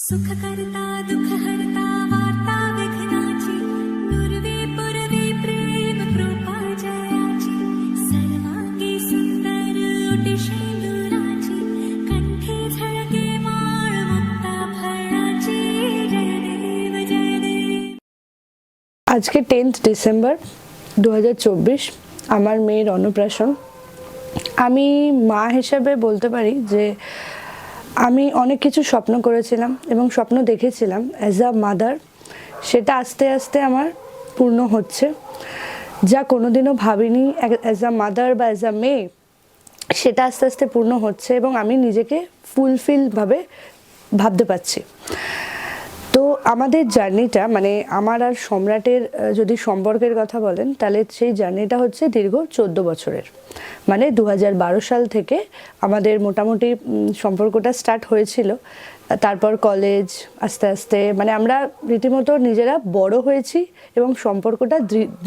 सुख करता दुख हरता वार्ता विघ्नाची पूर्वी पूर्वी प्रेम कृपा जयाची सर्वांगी सुंदर ओटी शेंदुराची कंठी झळके माळ मुक्ता फळाची जय देव जय देव। আজকে 10th ডিসেম্বর 2024 আমার মেয়ের অন্নপ্রাশন। আমি মা হিসেবে বলতে পারি যে আমি অনেক কিছু স্বপ্ন করেছিলাম এবং স্বপ্ন দেখেছিলাম অ্যাজ আ মাদার, সেটা আস্তে আস্তে আমার পূর্ণ হচ্ছে। যা কোনোদিনও ভাবিনি অ্যাজ আ মাদার বা অ্যাজ আ মেয়ে, সেটা আস্তে আস্তে পূর্ণ হচ্ছে এবং আমি নিজেকে ফুলফিলভাবে ভাবতে পারছি। তো আমাদের জার্নিটা, মানে আমার আর সম্রাটের যদি সম্পর্কের কথা বলেন, তাহলে সেই জার্নিটা হচ্ছে দীর্ঘ 14 বছরের। মানে 2012 সাল থেকে আমাদের মোটামুটি সম্পর্কটা স্টার্ট হয়েছিল। তারপর কলেজ, আস্তে আস্তে মানে আমরা রীতিমতো নিজেরা বড় হয়েছি এবং সম্পর্কটা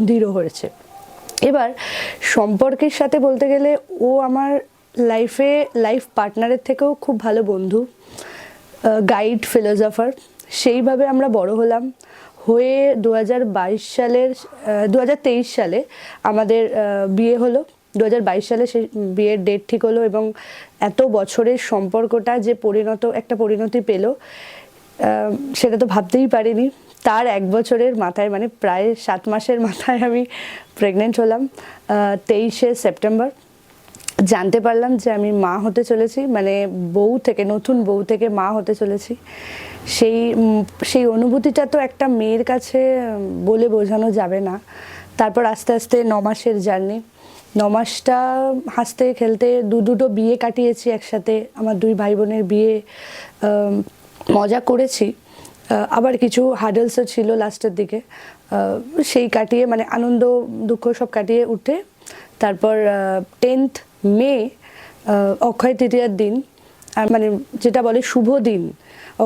দৃঢ় হয়েছে। এবার সম্পর্কের সাথে বলতে গেলে ও আমার লাইফ পার্টনারের থেকেও খুব ভালো বন্ধু, গাইড, ফিলোসফার। সেইভাবে আমরা বড় হলাম। হয়ে 2023 সালে আমাদের বিয়ে হলো। 2022 সালে সেই বিয়ের ডেট ঠিক হলো এবং এত বছরের সম্পর্কটা যে একটা পরিণতি পেল, সেটা তো ভাবতেই পারিনি। তার 1 বছরের মাথায়, মানে প্রায় 7 মাসের মাথায় আমি প্রেগনেন্ট হলাম। 23শে সেপ্টেম্বর জানতে পারলাম যে আমি মা হতে চলেছি, মানে নতুন বউ থেকে মা হতে চলেছি। সেই অনুভূতিটা তো একটা মেয়ের কাছে বলে বোঝানো যাবে না। তারপর আস্তে আস্তে 9 মাসের জার্নি। 9 মাসটা হাসতে খেলতে দুটো বিয়ে কাটিয়েছি একসাথে। আমার 2 ভাই বোনের বিয়ে, মজা করেছি। আবার কিছু হার্ডলসও ছিল লাস্টের দিকে, সেই কাটিয়ে মানে আনন্দ দুঃখ সব কাটিয়ে উঠে তারপর 10th মে অক্ষয় তৃতীয়ার দিন, মানে যেটা বলে শুভ দিন,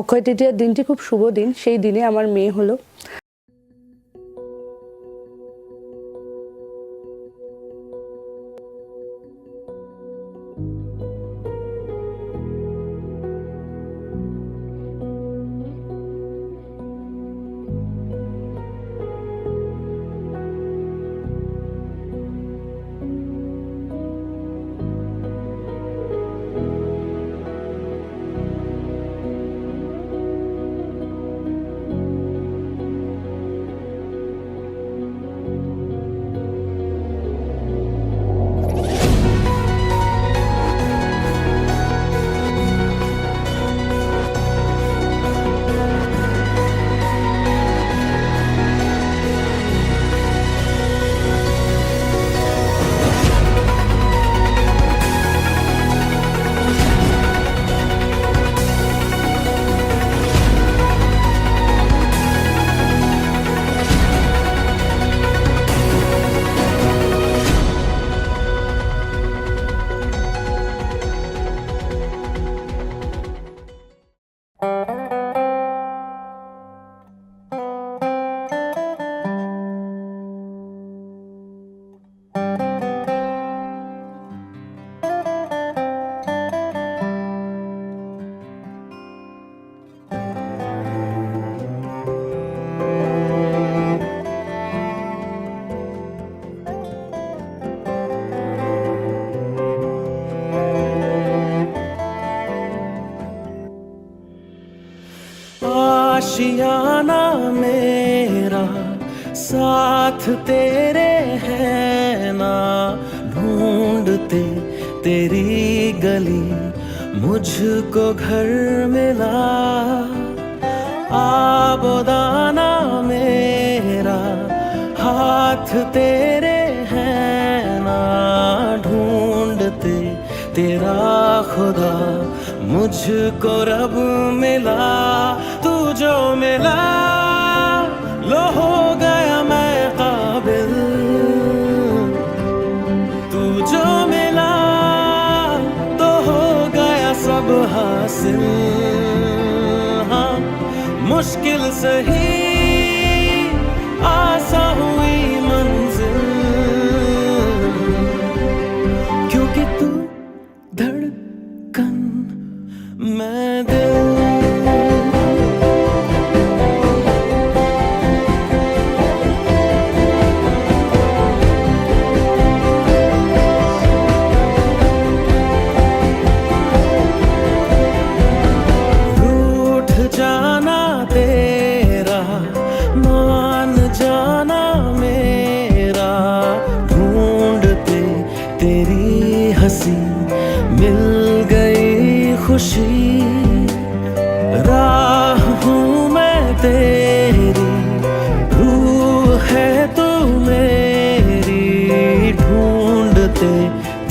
অক্ষয় তৃতীয়ার দিনটি খুব শুভ দিন। সেই দিনে আমার মেয়ে হলো। आशियाना मेरा साथ तेरे है ना, ढूंढते तेरी गली मुझको घर मिला। आबोदाना मेरा हाथ तेरे है ना, ढूंढते तेरा खुदा मुझको रब मिला। तू जो मिला लो हो गया मैं काबिल, तू जो मिला तो हो गया सब हासिल। हाँ, मुश्किल सही आसा हुई मंजिल, क्योंकि तू धड़कन मैं दिल।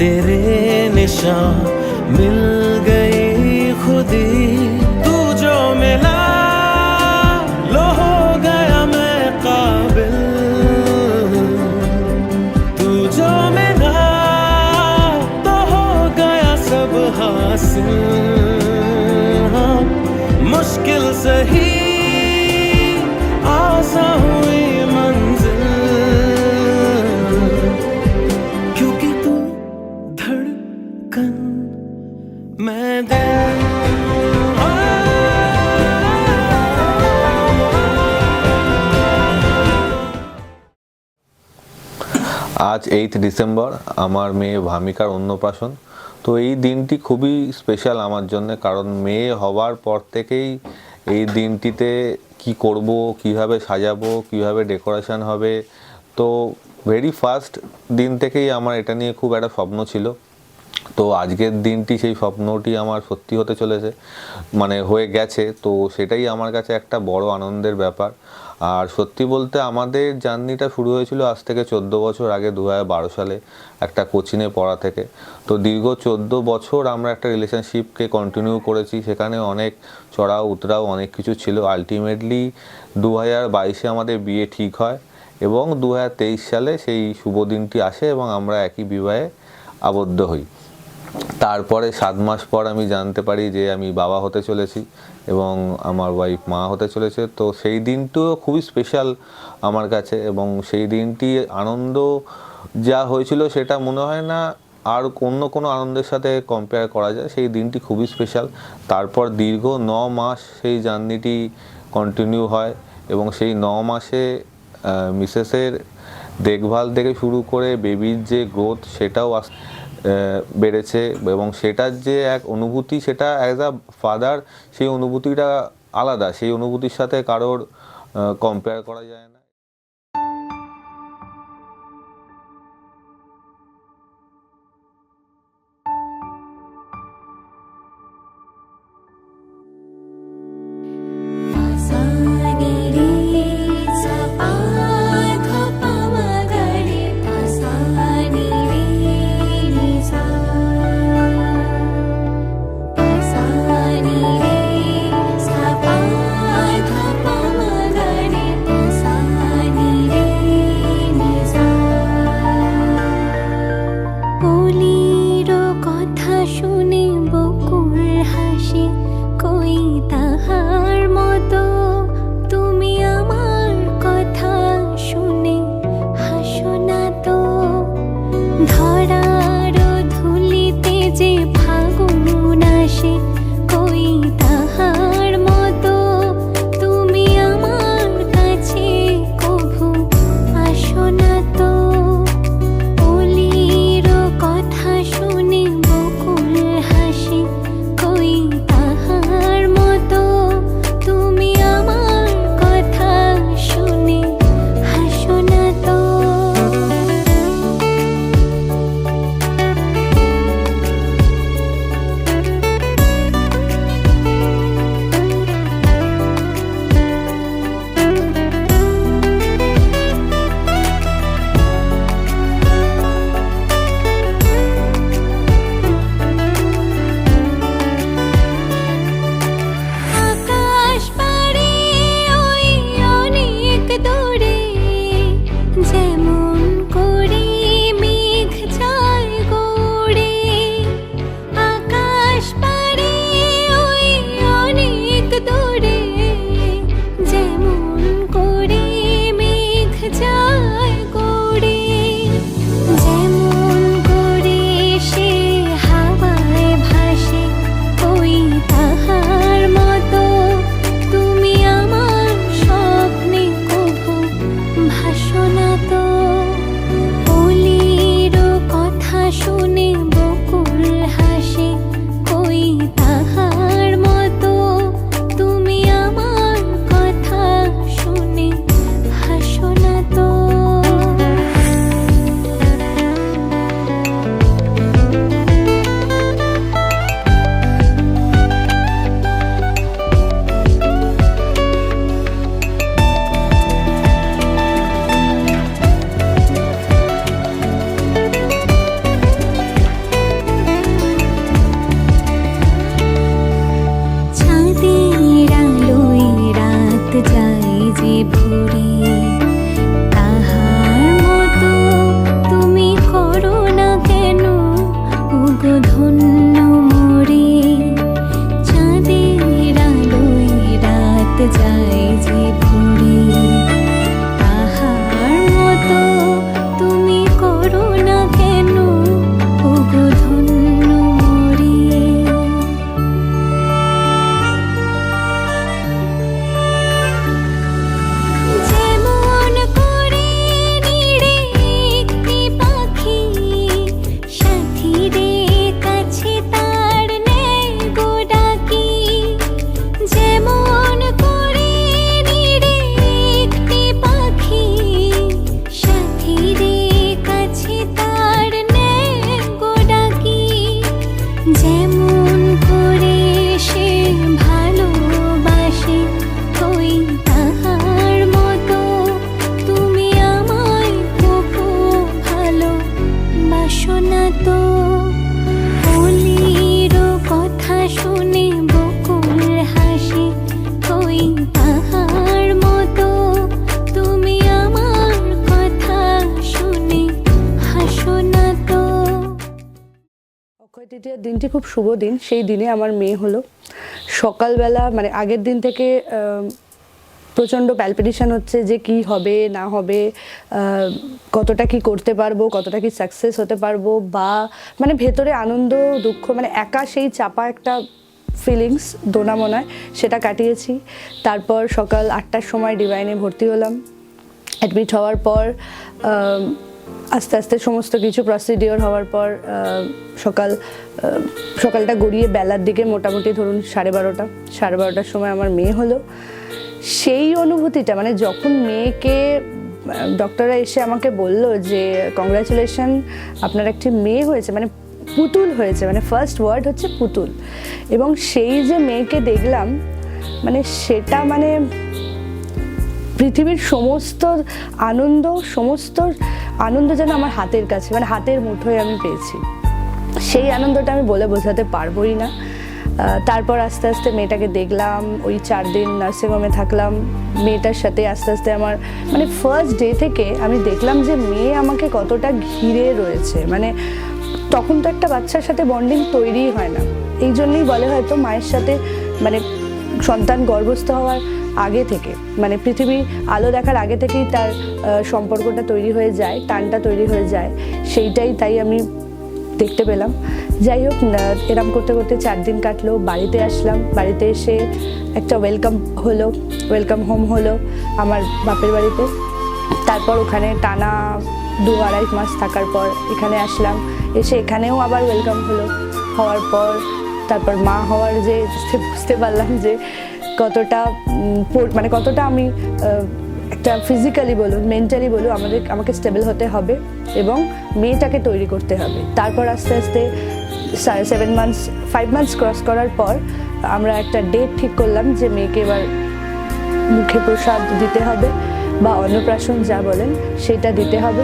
तेरे निशान मिल गई खुदी तू जो मिला लो हो गया मैं काबिल तू जो मिला तो हो गया सब हासिल हाँ, मुश्किल सही आसान हुई मंजिल क्योंकि तू धड़कन मैं दिल আজ 8 ডিসেম্বর আমার মেয়ে ভামিকার অন্নপ্রাশন। তো এই দিনটি খুবই স্পেশাল আমার জন্য, কারণ মেয়ে হওয়ার পর থেকেই এই দিনটিতে কি করব, কিভাবে সাজাবো, কিভাবে ডেকোরেশন হবে, তো ভেরি ফার্স্ট দিন থেকেই আমার এটা নিয়ে খুব একটা স্বপ্ন ছিল। তো আজকের দিনটি সেই স্বপ্নটি আমার সত্যি হতে চলেছে, মানে হয়ে গেছে। তো সেটাই আমার কাছে একটা বড় আনন্দের ব্যাপার। আর সত্যি বলতে আমাদের জার্নিটা শুরু হয়েছিল আজ থেকে 14 বছর আগে, 2012 সালে একটা কোচিনে পড়া থেকে। তো দীর্ঘ 14 বছর আমরা একটা রিলেশনশিপকে কন্টিনিউ করেছি, সেখানে অনেক চড়াও উতরাও অনেক কিছু ছিল। আলটিমেটলি 2022-এ আমাদের বিয়ে ঠিক হয় এবং 2023 সালে সেই শুভ দিনটি আসে এবং আমরা একই বিবাহে আবদ্ধ হই। তারপরে 7 মাস পর আমি জানতে পারি যে আমি বাবা হতে চলেছি এবং আমার ওয়াইফ মা হতে চলেছে। তো সেই দিনটিও খুবই স্পেশাল আমার কাছে এবং সেই দিনটি আনন্দ যা হয়েছিল সেটা মনে হয় না আর অন্য কোনো আনন্দের সাথে কম্পেয়ার করা যায়। সেই দিনটি খুবই স্পেশাল। তারপর দীর্ঘ 9 মাস সেই জার্নিটি কন্টিনিউ হয় এবং সেই 9 মাসে মিসেসের দেখভাল থেকে শুরু করে বেবির যে গ্রোথ সেটাও বেড়েছে এবং সেটার যে এক অনুভূতি, সেটা অ্যাজ আ ফাদার সেই অনুভূতিটা আলাদা, সেই অনুভূতির সাথে কারোর কম্পেয়ার করা যায় না। पासानी रे सा पा धा पा मा गा रे पासानी रे नि सा पासानी रे सा पा धा पा मा गा रे पासानी তৃতীয়ার দিনটি খুব শুভ দিন। সেই দিনে আমার মেয়ে হলো। সকালবেলা মানে আগের দিন থেকে প্রচণ্ড প্যালপিটেশন হচ্ছে যে কি হবে না হবে, কতটা কি করতে পারবো, কতটা কি সাকসেস হতে পারবো, বা মানে ভেতরে আনন্দ দুঃখ মানে একা সেই চাপা একটা ফিলিংস দোনামোনায়, সেটা কাটিয়েছি। তারপর সকাল 8টার সময় ডিভাইনে ভর্তি হলাম। অ্যাডমিট হওয়ার পর আস্তে আস্তে সমস্ত কিছু প্রসিডিওর হওয়ার পর সকালটা গড়িয়ে বেলার দিকে মোটামুটি ধরুন 12:30টার সময় আমার মেয়ে হলো। সেই অনুভূতিটা মানে যখন মেয়েকে ডক্টররা এসে আমাকে বলল যে কংগ্রাচুলেশন, আপনার একটি মেয়ে হয়েছে, মানে পুতুল হয়েছে, মানে ফার্স্ট ওয়ার্ড হচ্ছে পুতুল, এবং সেই যে মেয়েকে দেখলাম মানে সেটা মানে পৃথিবীর সমস্ত আনন্দ যেন আমার হাতের কাছে, মানে হাতের মুঠোয় আমি পেয়েছি। সেই আনন্দটা আমি বলে বোঝাতে পারবোই না। তারপর আস্তে আস্তে মেয়েটাকে দেখলাম, ওই 4 দিন নার্সিংহোমে থাকলাম মেয়েটার সাথে। আস্তে আস্তে আমার মানে ফার্স্ট ডে থেকে আমি দেখলাম যে মেয়ে আমাকে কতটা ঘিরে রয়েছে। মানে তখন তো একটা বাচ্চার সাথে বন্ডিং তৈরিই হয় না। এই জন্যই বলে হয়তো মায়ের সাথে মানে সন্তান গর্ভস্থ হওয়ার আগে থেকে, মানে পৃথিবী আলো দেখার আগে থেকেই তার সম্পর্কটা তৈরি হয়ে যায়, টানটা তৈরি হয়ে যায়। সেইটাই তাই আমি দেখতে পেলাম। যাই হোক, এরম করতে করতে 4 দিন কাটলো। বাড়িতে আসলাম, বাড়িতে এসে একটা ওয়েলকাম হোম হলো আমার বাপের বাড়িতে। তারপর ওখানে টানা 2-2.5 মাস থাকার পর এখানে আসলাম। এসে এখানেও আবার ওয়েলকাম হওয়ার পর তারপর মা হওয়ার যে বুঝতে পারলাম যে কতটা আমি একটা ফিজিক্যালি বলুন মেন্টালি বলুন আমাকে স্টেবল হতে হবে এবং মেয়েটাকে তৈরি করতে হবে। তারপর আস্তে আস্তে 5 মান্থস ক্রস করার পর আমরা একটা ডেট ঠিক করলাম যে মেয়েকে এবার মুখে প্রসাদ দিতে হবে বা অন্নপ্রাশন যা বলেন সেটা দিতে হবে।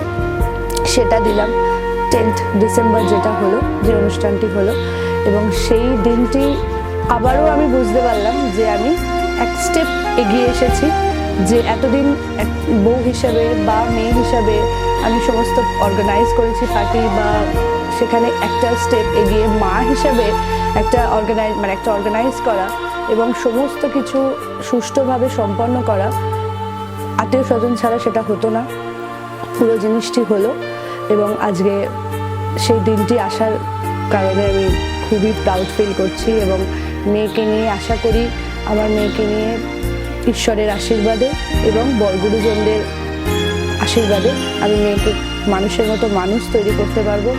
সেটা দিলাম 10th ডিসেম্বর, যেটা হলো, যে অনুষ্ঠানটি হলো। এবং সেই দিনটি আবারও আমি বুঝতে পারলাম যে আমি এক স্টেপ এগিয়ে এসেছি। যে এতদিন বউ হিসাবে বা মেয়ে হিসাবে আমি সমস্ত অর্গানাইজ করেছি পার্টি, বা সেখানে একটা স্টেপ এগিয়ে মা হিসাবে একটা অর্গানাইজ করা এবং সমস্ত কিছু সুষ্ঠুভাবে সম্পন্ন করা, আত্মীয় স্বজন ছাড়া সেটা হতো না। পুরো জিনিসটি হলো এবং আজকে সেই দিনটি আসার কারণে আমি খুবই প্রাউড ফিল করছি। এবং মেয়েকে নিয়ে আশা করি আমার মেয়েকে নিয়ে ঈশ্বরের আশীর্বাদে এবং বড়গুরুজনদের আশীর্বাদে আমি মেয়েকে মানুষের মতো মানুষ তৈরি করতে পারবো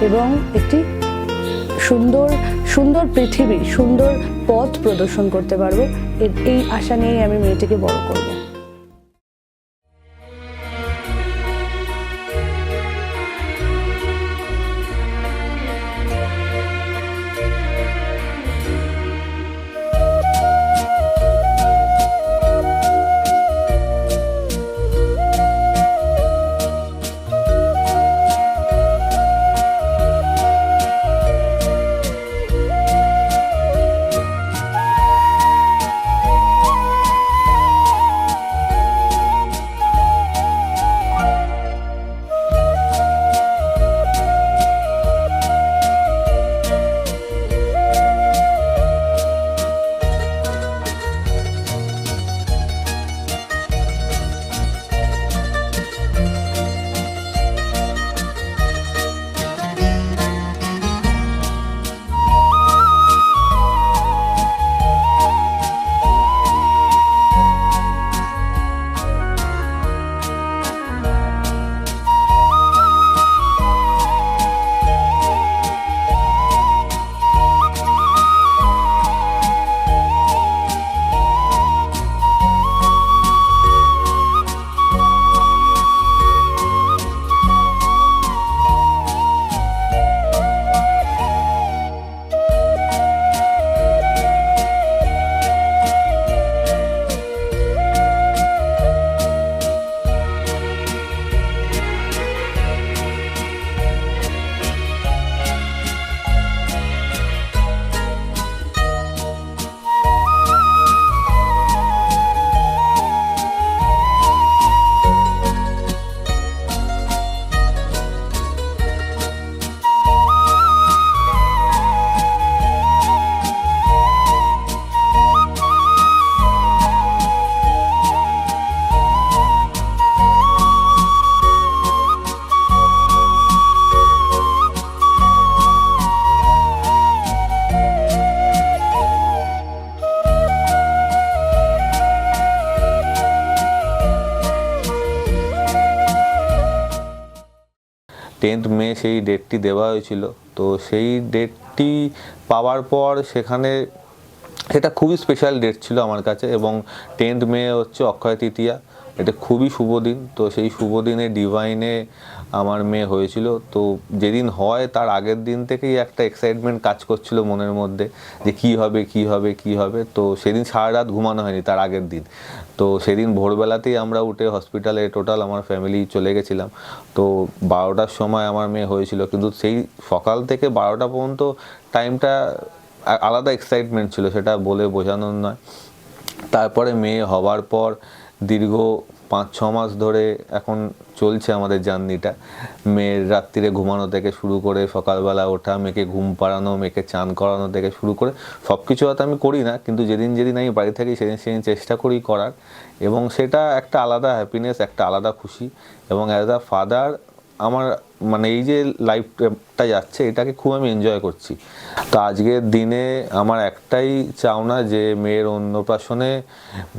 এবং একটি সুন্দর পৃথিবী, সুন্দর পথ প্রদর্শন করতে পারবো। এই আশা নিয়েই আমি মেয়েটিকে বড় করবো। 10th মে সেই ডেটটি দেওয়া হয়েছিল। তো সেই ডেটটি পাওয়ার পর সেখানে সেটা খুবই স্পেশাল ডেট ছিল আমার কাছে, এবং 10th মে হচ্ছে অক্ষয় তৃতীয়া, এটা খুবই শুভ দিন। তো সেই শুভ দিনে ডিভাইনে আমার মেয়ে হয়েছিল। তো যেদিন হয় তার আগের দিন থেকেই একটা এক্সাইটমেন্ট কাজ করছিল মনের মধ্যে যে কি হবে কি হবে কি হবে। তো সেদিন সারা রাত ঘুমানো হয়নি তার আগের দিন। তো সেদিন ভোরবেলাতেই আমরা উঠে হসপিটালে টোটাল আমার ফ্যামিলি চলে গেছিলাম। তো 12টার সময় আমার মেয়ে হয়েছিল, কিন্তু সেই সকাল থেকে 12টা পর্যন্ত টাইমটা আলাদা এক্সাইটমেন্ট ছিল, সেটা বলে বোঝানোর নয়। তারপরে মেয়ে হওয়ার পর দীর্ঘ 5-6 মাস ধরে এখন চলছে আমাদের জার্নিটা। মেয়ের রাত্রিরে ঘুমানো থেকে শুরু করে সকালবেলা ওঠা, মেয়েকে ঘুম পাড়ানো, মেয়েকে চান করানো থেকে শুরু করে সব কিছু হয়তো আমি করি না, কিন্তু যেদিন যেদিন আমি বাড়ি থাকি সেদিন সেদিন চেষ্টা করি করার। এবং সেটা একটা আলাদা হ্যাপিনেস, একটা আলাদা খুশি। এবং অ্যাজ আ ফাদার আমার মানে এই যে লাইফটা যাচ্ছে এটাকে খুব আমি এনজয় করছি। তো আজকের দিনে আমার একটাই চাওনা যে মেয়ের অন্নপ্রাশনে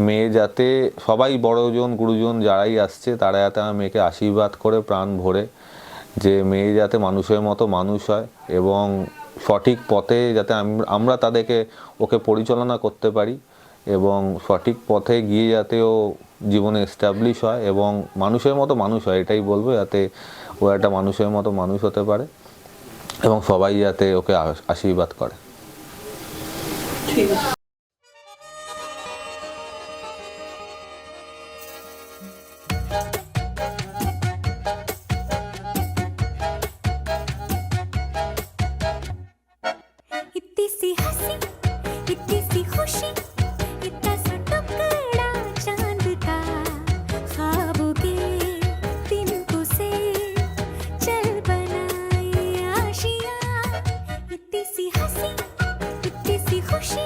মেয়ে যাতে সবাই বড়জন গুরুজন যারাই আসছে তারা যাতে আমার মেয়েকে আশীর্বাদ করে প্রাণ ভরে, যে মেয়ে যাতে মানুষের মতো মানুষ হয় এবং সঠিক পথে যাতে আমরা তাদেরকে ওকে পরিচালনা করতে পারি, এবং সঠিক পথে গিয়ে যাতে ও জীবনে এস্টাবলিশ হয় এবং মানুষের মতো মানুষ হয়, এটাই বলবো, যাতে ও একটা মানুষের মতো মানুষ হতে পারে এবং সবাই যাতে ওকে আশীর্বাদ করে। इतनी सी हंसी इतनी सी खुशी इतना सा टुकड़ा चांद का ख्वाबों के तिनकों से चल बनाए आशियाँ। इतनी सी हंसी इतनी सी खुशी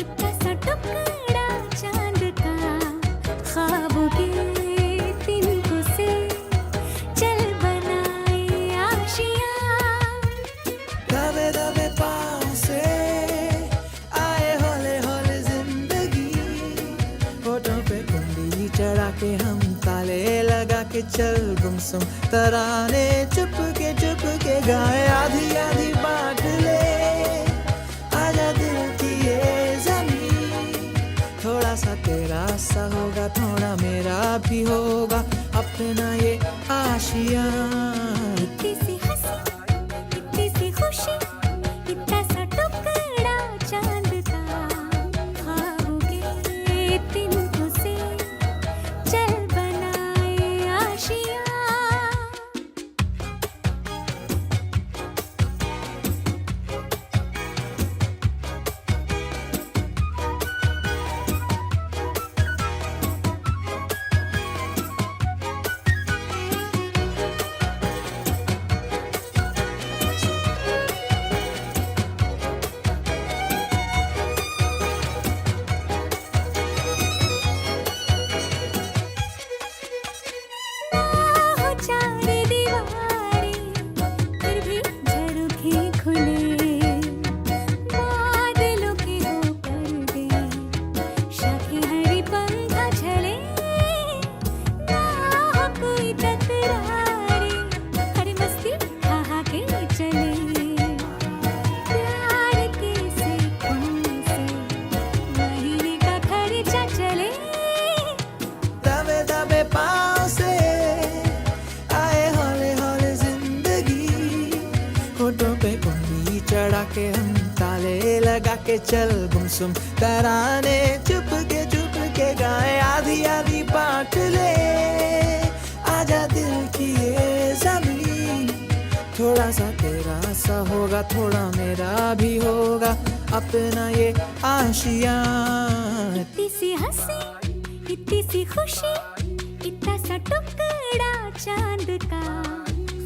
इतना सा टुकड़ा चांद का ख्वाबों के तिनकों से चल बनाए आशियाँ। दबे दबे पाँव से आए हौले हौले जिंदगी, होठों पे कुंडली चढ़ा के हम ताले लगा के चल गुमसुम तराने चुप के गाए, आधी आधी बांट ले आजा दिल की ये जमीन। थोड़ा सा तेरा सा होगा थोड़ा मेरा भी होगा अपना ये आशियाँ। इतनी सी हंसी इतनी सी खुशी इतना सा टुकड़ा चांद का ख्वाबों के तिनकों से चल बनाए आशियाँ। हो चार दीवारें फिर भी झरोखे खुले, बादलों के हो पर्दे शाखे हरी पंखा झले। ना हो कोई तकरारे हर मस्ती खा के चले, प्यार के सिक्कों से महीने का खर्चा चले। दबे दबे पाँव से आए हौले हौले जिंदगी, होठों पे कुंडली चढ़ा के हम ताले लगा के चल गुमसुम तराने चुप के गाए, आधी आधी बांट ले आजा दिल की ये जमीन। थोड़ा सा तेरा सा होगा थोड़ा मेरा भी होगा अपना ये आशियाँ। इतनी सी हंसी इतनी सी खुशी इतना सा टुकड़ा चांद का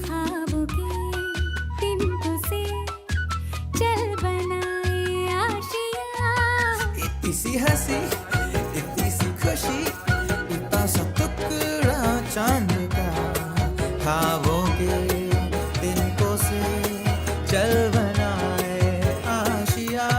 ख्वाबों के तिनकों से चल बनाए आशियाँ। इतनी सी हंसी इतनी सी खुशी इतना सा टुकड़ा चांद का ख्वाबों के तिनकों से चल बनाए आशियाँ।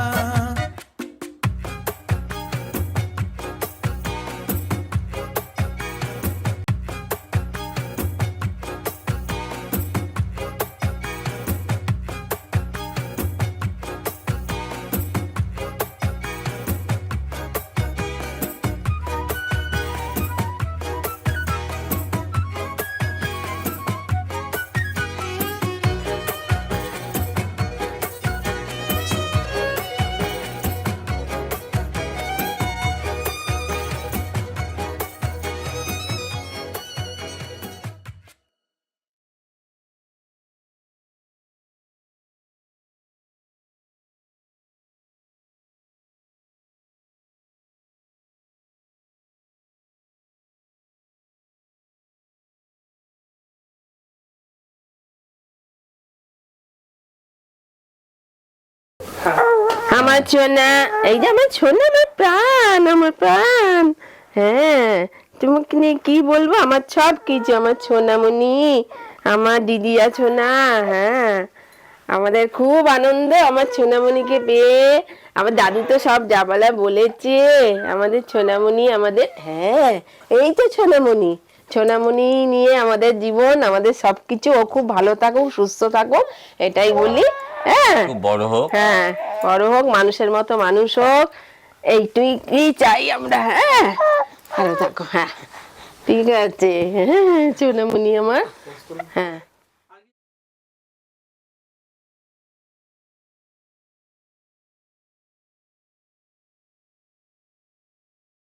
আমার সোনা, এই যে আমার সোনা, আমার প্রাণ। হ্যাঁ, তোমাকে নিয়ে কি বলবো, আমার সব কিছু, আমার সোনামণি, আমার দিদি আছো না। হ্যাঁ, আমাদের খুব আনন্দ আমার সোনামণিকে পেয়ে। আমার দাদু তো সব যাবালা বলেছে, আমাদের সোনামণি আমাদের। হ্যাঁ, এই তো সোনামণি, সোনামণি নিয়ে আমাদের জীবন, আমাদের সবকিছু। ও খুব ভালো থাকুক, সুস্থ থাকুক, এটাই বলি। হ্যাঁ, খুব বড় হোক। হ্যাঁ, বড় হোক, মানুষের মতো মানুষ হোক, এইটুকুই চাই আমরা। হ্যাঁ, ভালো থাকো। হ্যাঁ, ঠিক আছে। হ্যাঁ, সোনামণি আমার। হ্যাঁ।